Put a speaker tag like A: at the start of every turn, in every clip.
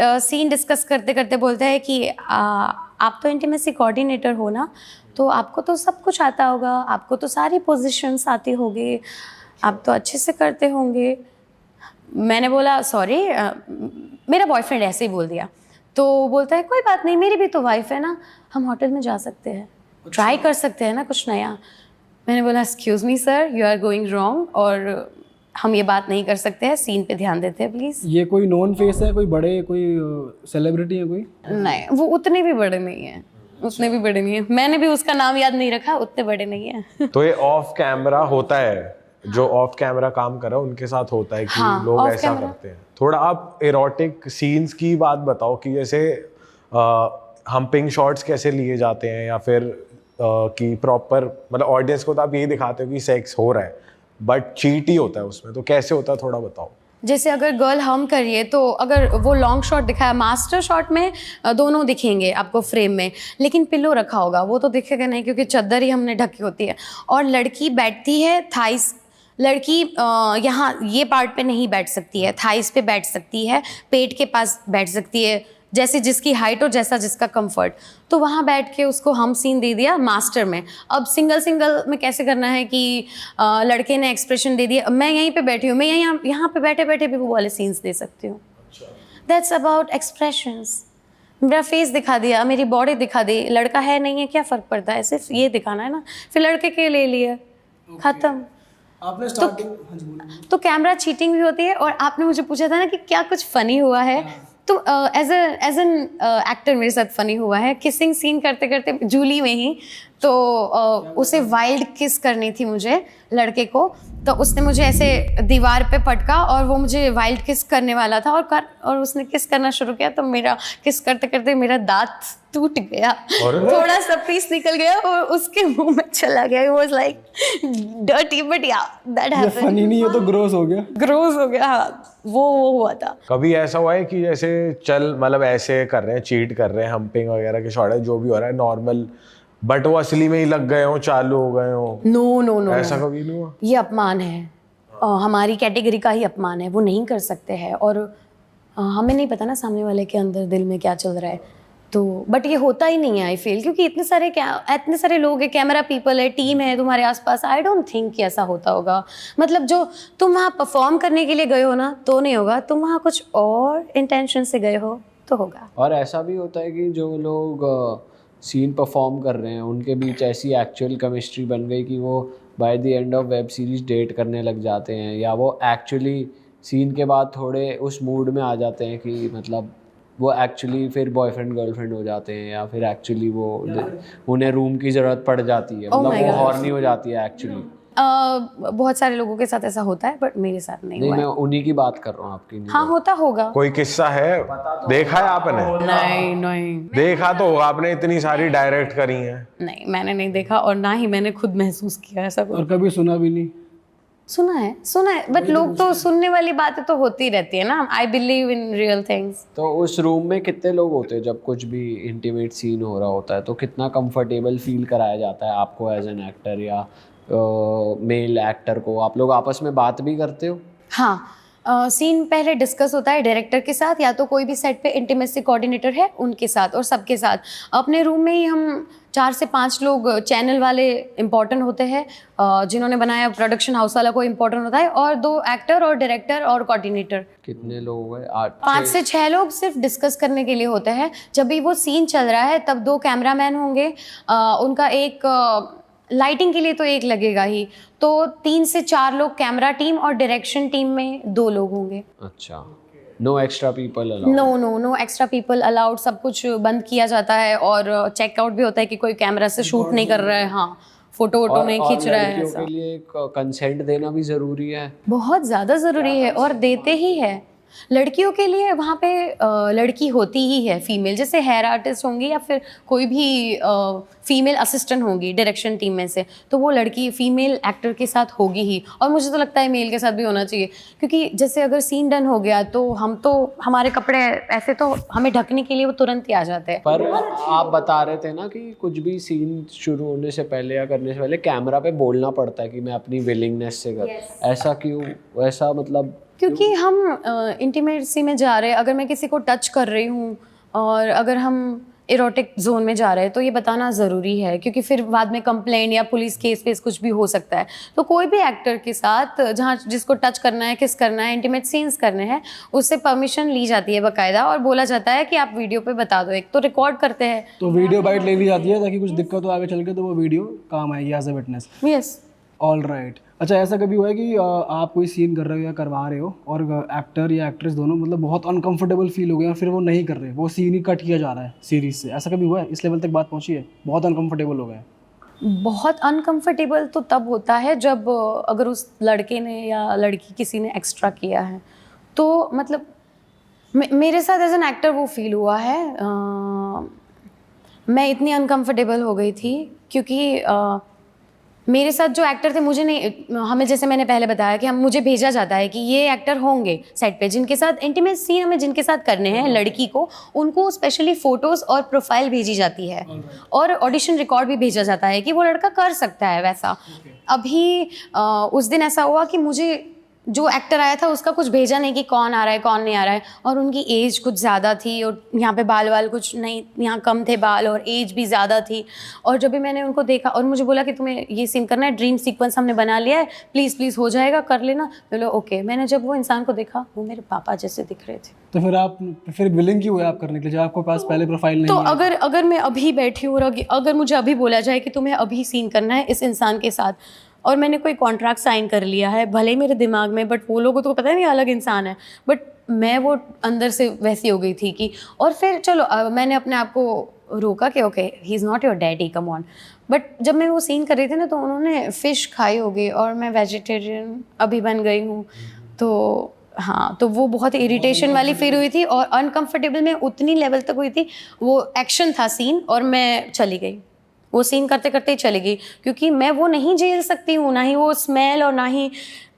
A: Scene discuss करते करते बोलता है कि आप तो इंटीमेसी कोऑर्डिनेटर हो ना, तो आपको तो सब कुछ आता होगा, आपको तो सारी पोजीशंस आती होगी, आप तो अच्छे से करते होंगे। मैंने बोला सॉरी, मेरा बॉयफ्रेंड ऐसे ही बोल दिया। तो बोलता है कोई बात नहीं, मेरी भी तो वाइफ है ना, हम होटल में जा सकते हैं, ट्राई कर सकते हैं ना कुछ नया। मैंने बोला excuse me sir, you are going wrong, और हम ये बात नहीं कर सकते हैं, सीन पे ध्यान देते हैं प्लीज़।
B: ये कोई नॉन फेस है, कोई बड़े, कोई सेलिब्रिटी है कोई?
A: नहीं, वो उतने भी बड़े नहीं हैं, उतने भी बड़े नहीं हैं। मैंने भी उसका नाम याद नहीं रखा, उतने बड़े नहीं हैं।
C: तो ये ऑफ कैमरा होता है, जो ऑफ कैमरा काम कर रहा है उनके साथ होता है कि
A: हाँ,
C: लोग
A: off
C: ऐसा
A: camera।
C: करते हैं। थोड़ा आप एरोटिक सीन्स की बात बताओ कि जैसे हम्पिंग शॉट्स कैसे लिए जाते हैं, या फिर कि प्रॉपर मतलब ऑडियंस को तो आप यही दिखाते हो कि सेक्स हो रहा है बट चीट ही होता है उसमें, तो कैसे होता है थोड़ा बताओ।
A: जैसे अगर गर्ल हम करिए तो अगर वो लॉन्ग शॉट दिखाया, मास्टर शॉट में दोनों दिखेंगे आपको फ्रेम में, लेकिन पिलो रखा होगा वो तो दिखेगा नहीं क्योंकि चद्दर ही हमने ढकी होती है। और लड़की बैठती है थाइस, लड़की यहाँ ये पार्ट पे नहीं बैठ सकती है, थाइस पे बैठ सकती है, पेट के पास बैठ सकती है, जैसे जिसकी हाइट और जैसा जिसका कंफर्ट। तो वहाँ बैठ के उसको हम सीन दे दिया मास्टर में। अब सिंगल सिंगल में कैसे करना है कि लड़के ने एक्सप्रेशन दे दिया, मैं यहीं पे बैठी हूँ, मैं यहाँ पे बैठे बैठे भी वो वाले सीन्स दे सकती हूँ। That's about expressions. मेरा फेस दिखा दिया, मेरी बॉडी दिखा दी, लड़का है नहीं है क्या फ़र्क पड़ता है, सिर्फ ये दिखाना है ना, फिर लड़के के ले लिए, ख़त्म।
B: आपने स्टार्टिंग
A: तो कैमरा चीटिंग भी होती है। और आपने मुझे पूछा था ना कि क्या कुछ फ़नी हुआ है, तो एज एन एक्टर मेरे साथ फ़नी हुआ है। किसिंग सीन करते करते जूली में ही, तो उसे वाइल्ड किस करनी थी मुझे, लड़के को, तो उसने मुझे ऐसे दीवार पे पटका और वो मुझे वाइल्ड किस करने वाला था, और उसने किस करना शुरू किया, तो मेरा किस करते करते मेरा दांत टूट गया, थोड़ा सा पीस निकल गया और उसके मुंह में चला गया। It was like dirty, but yeah, that
B: ये
A: happened.
B: फनी नहीं है तो ग्रोस हो गया।
A: ग्रोस हो गया, हाँ, वो हुआ था।
C: कभी ऐसा हुआ है कि जैसे चल मतलब ऐसे कर रहे हैं, चीट कर रहे हैं, हम्पिंग वगैरह के शॉट है, जो भी हो रहा है नॉर्मल, बट वो असली में ही लग गए हो, चालू हो गए हो?
A: नो नो नो,
C: ऐसा कभी नहीं हुआ?
A: ये अपमान है, हमारी कैटेगरी का ही अपमान है, वो नहीं कर सकते हैं। और हमें नहीं पता ना सामने वाले के अंदर दिल में क्या चल रहा है, तो बट ये होता ही नहीं है आई फील, क्योंकि इतने सारे लोग हैं, कैमरा पीपल है, टीम है तुम्हारे आसपास। आई डोंट थिंक कि ऐसा होता होगा। मतलब जो तुम वहाँ परफॉर्म करने के लिए गए हो ना, तो नहीं होगा, तुम वहाँ कुछ और इंटेंशन से गए हो तो होगा।
D: और ऐसा भी होता है कि जो लोग सीन परफॉर्म कर रहे हैं उनके बीच ऐसी एक्चुअल केमिस्ट्री बन गई कि वो by the end of web series date करने लग जाते हैं, या वो एक्चुअली सीन के बाद थोड़े उस मूड में आ जाते हैं कि मतलब वो एक्चुअली फिर बॉयफ्रेंड गर्लफ्रेंड हो जाते हैं, या फिर एक्चुअली वो उन्हें रूम की ज़रूरत पड़ जाती है, मतलब वो हॉर्नी हो जाती है एक्चुअली।
A: बहुत सारे लोगों के साथ ऐसा होता है, बट मेरे साथ नहीं हुआ
D: मैं
A: है।
D: उन्हीं की बात कर रहा हूँ, आपकी नहीं।
A: हाँ, होता होगा।
C: कोई किस्सा है, देखा है आपने?
A: नहीं
C: देखा तो होगा आपने, इतनी सारी डायरेक्ट करी हैं।
A: नहीं, मैंने नहीं देखा और ना ही मैंने खुद महसूस किया ऐसा कुछ।
B: और कभी सुना भी नहीं?
A: सुना है, बट लोग तो सुनने वाली बातें तो होती रहती है ना। I believe in real things.
D: तो उस रूम में कितने लोग होते हैं जब कुछ भी इंटीमेट सीन हो रहा होता है, तो कितना कंफर्टेबल फील कराया जाता है आपको एज एन एक्टर या मेल एक्टर को? आप लोग आपस में बात भी करते हो?
A: हाँ, सीन पहले डिस्कस होता है डायरेक्टर के साथ, या तो कोई भी सेट पे इंटीमेसी कोऑर्डिनेटर है उनके साथ, और सबके साथ। अपने रूम में ही हम 4 से 5 लोग, चैनल वाले इम्पोर्टेंट होते हैं, जिन्होंने बनाया, प्रोडक्शन हाउस वाला कोई इम्पोर्टेंट होता है, और 2 एक्टर और डायरेक्टर और कोऑर्डिनेटर।
D: कितने लोग हैं?
A: 5 से 6 लोग सिर्फ डिस्कस करने के लिए होते हैं। जब भी वो सीन चल रहा है तब 2 कैमरामैन होंगे, उनका एक लाइटिंग के लिए तो एक लगेगा ही, तो 3 से 4 लोग कैमरा टीम, और डायरेक्शन टीम में 2 लोग होंगे।
D: अच्छा, no extra people allowed?
A: No extra people allowed. सब कुछ बंद किया जाता है, और चेकआउट भी होता है कि कोई कैमरा से शूट नहीं कर रहा है, हाँ, फोटो वोटो नहीं खींच रहा है।
D: लड़कियों के लिए कंसेंट देना भी ज़रूरी है? बहुत
A: ज़्यादा ज़रूरी है, और देते ही है। लड़कियों के लिए वहाँ पे लड़की होती ही है, फीमेल, जैसे हेयर आर्टिस्ट होंगी या फिर कोई भी फीमेल असिस्टेंट होंगी डायरेक्शन टीम में से, तो वो लड़की फीमेल एक्टर के साथ होगी ही। और मुझे तो लगता है मेल के साथ भी होना चाहिए, क्योंकि जैसे अगर सीन डन हो गया तो हमारे कपड़े ऐसे तो हमें ढकने के लिए वो तुरंत ही आ जाते हैं।
D: पर आप बता रहे थे ना कि कुछ भी सीन शुरू होने से पहले या करने से पहले कैमरा पे बोलना पड़ता है कि मैं अपनी विलिंगनेस से कर, ऐसा क्यों? ऐसा मतलब
A: क्योंकि हम इंटीमेसी में जा रहे हैं, अगर मैं किसी को टच कर रही हूँ और अगर हम इरोटिक जोन में जा रहे हैं तो ये बताना ज़रूरी है, क्योंकि फिर बाद में कंप्लेंट या पुलिस केस वेस कुछ भी हो सकता है। तो कोई भी एक्टर के साथ जहाँ जिसको टच करना है, किस करना है, इंटीमेट सीन्स करने हैं, उससे परमिशन ली जाती है बाकायदा और बोला जाता है कि आप वीडियो पे बता दो। एक तो रिकॉर्ड करते हैं।
B: तो वीडियो बाइट ले ली जाती है ताकि कुछ दिक्कत हो आगे चल के तो वो वीडियो काम आएगी as a witness.
A: Yes.
B: All right. अच्छा, ऐसा कभी हुआ है कि आप कोई सीन कर रहे हो या करवा रहे हो और एक्टर या एक्ट्रेस दोनों मतलब बहुत अनकंफर्टेबल फील हो गए और फिर वो नहीं कर रहे, वो सीन ही कट किया जा रहा है सीरीज से, ऐसा कभी हुआ है? इस लेवल तक बात पहुंची है, बहुत अनकंफर्टेबल हो गए?
A: बहुत अनकंफर्टेबल तो तब होता है जब अगर उस लड़के ने या लड़की किसी ने एक्स्ट्रा किया है, तो मतलब मेरे साथ एज एन एक्टर वो फील हुआ है। मैं इतनी अनकंफर्टेबल हो गई थी क्योंकि मेरे साथ जो एक्टर थे, मुझे नहीं, हमें जैसे मैंने पहले बताया कि मुझे भेजा जाता है कि ये एक्टर होंगे सेट पे जिनके साथ इंटीमेट सीन हमें जिनके साथ करने हैं, लड़की को उनको स्पेशली फ़ोटोज़ और प्रोफाइल भेजी जाती है और ऑडिशन रिकॉर्ड भी भेजा जाता है कि वो लड़का कर सकता है वैसा। अभी उस दिन ऐसा हुआ कि मुझे जो एक्टर आया था उसका कुछ भेजा नहीं कि कौन आ रहा है कौन नहीं आ रहा है, और उनकी एज कुछ ज़्यादा थी और यहाँ पे बाल वाल कुछ नहीं, यहाँ कम थे बाल और एज भी ज़्यादा थी। और जब भी मैंने उनको देखा और मुझे बोला कि तुम्हें ये सीन करना है, ड्रीम सीक्वेंस हमने बना लिया है, प्लीज़ प्लीज़ हो जाएगा, कर लेना। बोलो ओके। मैंने जब वो इंसान को देखा, वो मेरे पापा जैसे दिख रहे थे।
B: तो फिर आप विलिंग क्यों हुए आप करने के लिए जब आपके पास पहले प्रोफाइल नहीं
A: तो
B: है?
A: अगर मैं अभी बैठी हूँ और अगर मुझे अभी बोला जाए कि तुम्हें अभी सीन करना है इस इंसान के साथ और मैंने कोई कॉन्ट्रैक्ट साइन कर लिया है, भले ही मेरे दिमाग में, बट वो लोगों को पता नहीं अलग इंसान है, बट मैं वो अंदर से वैसी हो गई थी कि, और फिर चलो मैंने अपने आप को रोका कि okay he is not your daddy, come on. But जब मैं वो सीन कर रही थी ना तो उन्होंने फ़िश खाई होगी और मैं वेजिटेरियन अभी बन गई हूँ, तो हाँ, तो वो बहुत इरिटेशन वाली फील हुई थी और अनकंफर्टेबल में उतनी लेवल तक हुई थी। वो एक्शन था सीन और मैं चली गई, वो सीन करते करते ही चली गई, क्योंकि मैं वो नहीं झेल सकती हूँ, ना ही वो स्मेल और ना ही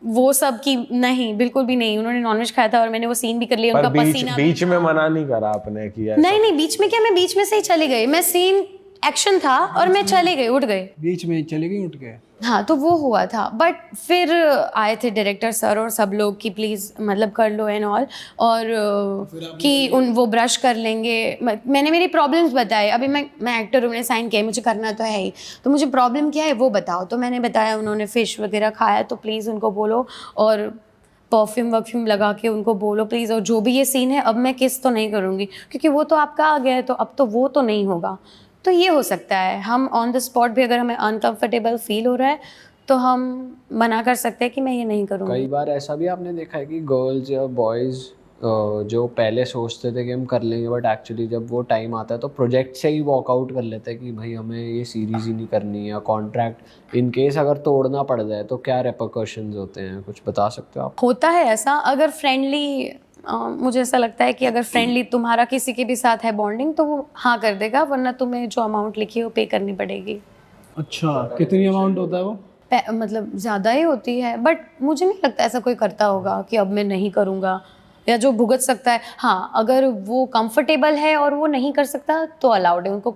A: वो सब की, नहीं बिल्कुल भी नहीं। उन्होंने नॉनवेज खाया था और मैंने वो सीन भी कर लिया, उनका पसीना
C: बीच में मना नहीं करा आपने कि ऐसा? नहीं,
A: बीच में क्या, मैं बीच में से ही चली गई। मैं सीन एक्शन था और मैं चली गई, उठ गई, बीच में
B: चली गई, उठ गए।
A: हाँ, तो वो हुआ था। बट फिर आए थे डायरेक्टर सर और सब लोग कि प्लीज़ मतलब कर लो एंड ऑल, और कि वो ब्रश कर लेंगे। मैंने मेरी प्रॉब्लम्स बताए। अभी मैं एक्टर हूँ, मैंने साइन किया, मुझे करना तो है ही, तो मुझे प्रॉब्लम क्या है वो बताओ। तो मैंने बताया, उन्होंने फ़िश वगैरह खाया, तो प्लीज़ उनको बोलो और परफ्यूम वर्फ्यूम लगा के उनको बोलो प्लीज़। और जो भी ये सीन है अब मैं किस तो नहीं करूँगी, क्योंकि वो तो आपका आ गया है, तो अब तो वो तो नहीं होगा। तो ये हो सकता है, हम ऑन द स्पॉट भी अगर हमें अनकंफर्टेबल फील हो रहा है तो हम मना कर सकते हैं कि मैं ये नहीं करूँगी।
D: कई बार ऐसा भी आपने देखा है कि गर्ल्स या बॉयज़ जो पहले सोचते थे कि हम कर लेंगे, बट एक्चुअली जब वो टाइम आता है तो प्रोजेक्ट से ही वॉकआउट कर लेते हैं कि भाई हमें ये सीरीज़ ही नहीं करनी है, या कॉन्ट्रैक्ट इन केस अगर तोड़ना पड़ जाए तो क्या रेपरकशंस होते हैं, कुछ बता सकते हो आप?
A: होता है ऐसा, अगर फ्रेंडली मुझे ऐसा लगता है कि अगर फ्रेंडली तुम्हारा किसी के भी साथ है बॉन्डिंग तो वो हाँ कर देगा, वरना तुम्हें जो अमाउंट लिखी है वो पे करनी पड़ेगी।
B: अच्छा, कितनी अमाउंट होता है वो?
A: मतलब ज़्यादा ही होती है, बट मुझे नहीं लगता ऐसा कोई करता होगा कि अब मैं नहीं करूँगा, या जो भुगत सकता है। हाँ, अगर वो कंफर्टेबल है और वो नहीं कर सकता तो अलाउड है, उनको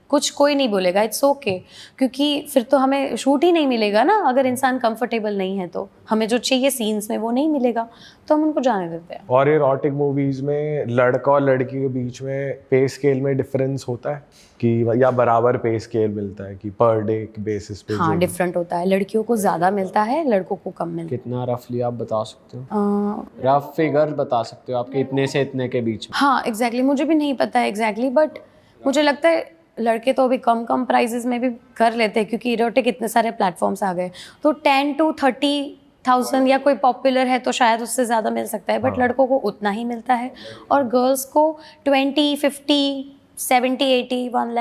A: कुछ कोई नहीं बोलेगा, इट्स ओके, क्योंकि फिर तो हमें शूट ही नहीं मिलेगा ना। अगर इंसान कंफर्टेबल नहीं है तो हमें जो चाहिए सीन्स में वो नहीं मिलेगा, तो हम उनको जाने देते हैं।
C: और इरोटिक मूवीज में लड़का और लड़की के बीच में पे स्केल में डिफरेंस होता है कि, या बराबर पे स्केल मिलता है कि पर डे के बेसिस पे?
A: हाँ, डिफरेंट होता है, लड़कियों को ज़्यादा मिलता है, लड़कों को कम मिलता है।
D: कितना रफली आप बता सकते हो? रफ फिगर बता सकते हो आपके इतने से इतने के बीच में?
A: हाँ एग्जैक्टली, मुझे भी नहीं पता है एग्जैक्टली, बट मुझे लगता है लड़के तो अभी कम प्राइजेस में भी कर लेते हैं, क्योंकि इरोटिक इतने सारे प्लेटफॉर्म्स आ गए, तो 10 to 30,000 या कोई पॉपुलर है तो शायद उससे ज़्यादा मिल सकता है, बट लड़कों को उतना ही मिलता है, और गर्ल्स को 20, 50, 70, 80, 1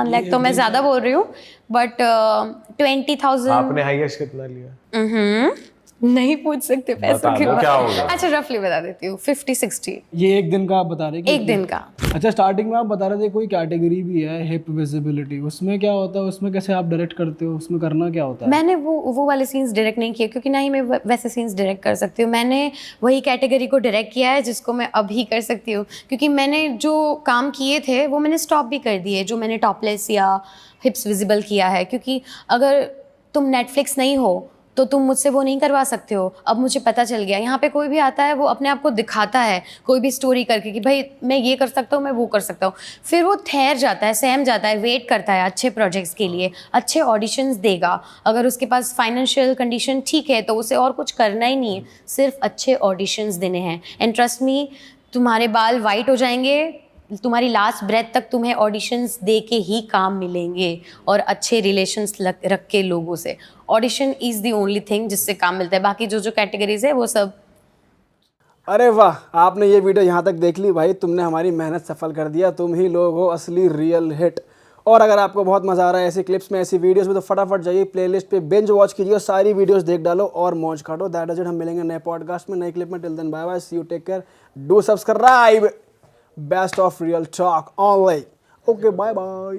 A: लाख तो मैं ज़्यादा बोल रही हूँ, बट 20,000।
C: आपने हाईएस्ट कितना लिया?
A: नहीं पूछ सकते पैसों के
C: क्या होगा?
A: अच्छा, रफली बता देती हूँ, 50-60।
B: ये एक दिन का आप बता रहे हैं?
A: एक दिन का।
B: अच्छा, स्टार्टिंग में आप बता रहे थे कोई कैटेगरी भी है हिप विजिबिलिटी, उसमें क्या होता है, उसमें कैसे आप डायरेक्ट करते हो, उसमें करना क्या होता है?
A: मैंने वो वाले सीन्स डायरेक्ट नहीं किए, क्योंकि ना ही मैं वैसे सीन्स डायरेक्ट कर सकती हूँ। मैंने वही कैटेगरी को डायरेक्ट किया है जिसको मैं अभी कर सकती हूँ, क्योंकि मैंने जो काम किए थे वो मैंने स्टॉप भी कर दिए, जो मैंने टॉपलेस या हिप्स विजिबल किया है, क्योंकि अगर तुम नेटफ्लिक्स नहीं हो तो तुम मुझसे वो नहीं करवा सकते हो। अब मुझे पता चल गया। यहाँ पे कोई भी आता है वो अपने आप को दिखाता है कोई भी स्टोरी करके कि भाई मैं ये कर सकता हूँ, मैं वो कर सकता हूँ, फिर वो ठहर जाता है, सहम जाता है, वेट करता है अच्छे प्रोजेक्ट्स के लिए, अच्छे ऑडिशंस देगा। अगर उसके पास फाइनेंशियल कंडीशन ठीक है तो उसे और कुछ करना ही नहीं है, सिर्फ अच्छे ऑडिशंस देने हैं। एंड ट्रस्ट मी, तुम्हारे बाल वाइट हो जाएंगे, तुम्हारी लास्ट ब्रेथ तक तुम्हें ऑडिशंस दे के ही काम मिलेंगे और अच्छे रिलेशंस रख के लोगों से। Audition is the only thing जिससे काम मिलता है, बाकी जो जो कैटेगरीज है वो सब।
B: अरे वाह, आपने ये वीडियो यहाँ तक देख ली भाई, तुमने हमारी मेहनत सफल कर दिया। तुम ही लोग हो असली रियल हिट। और अगर आपको बहुत मज़ा आ रहा है ऐसी क्लिप्स में, ऐसी वीडियोस में, तो फटाफट जाइए प्लेलिस्ट पे, बिंज वॉच कीजिए और सारी वीडियोस देख डालो और मौज काटो। That is it. हम मिलेंगे नए पॉडकास्ट में, नई क्लिप में। Till then bye bye, see you, take care, do subscribe. Best of Real Talk Online. Okay, bye bye.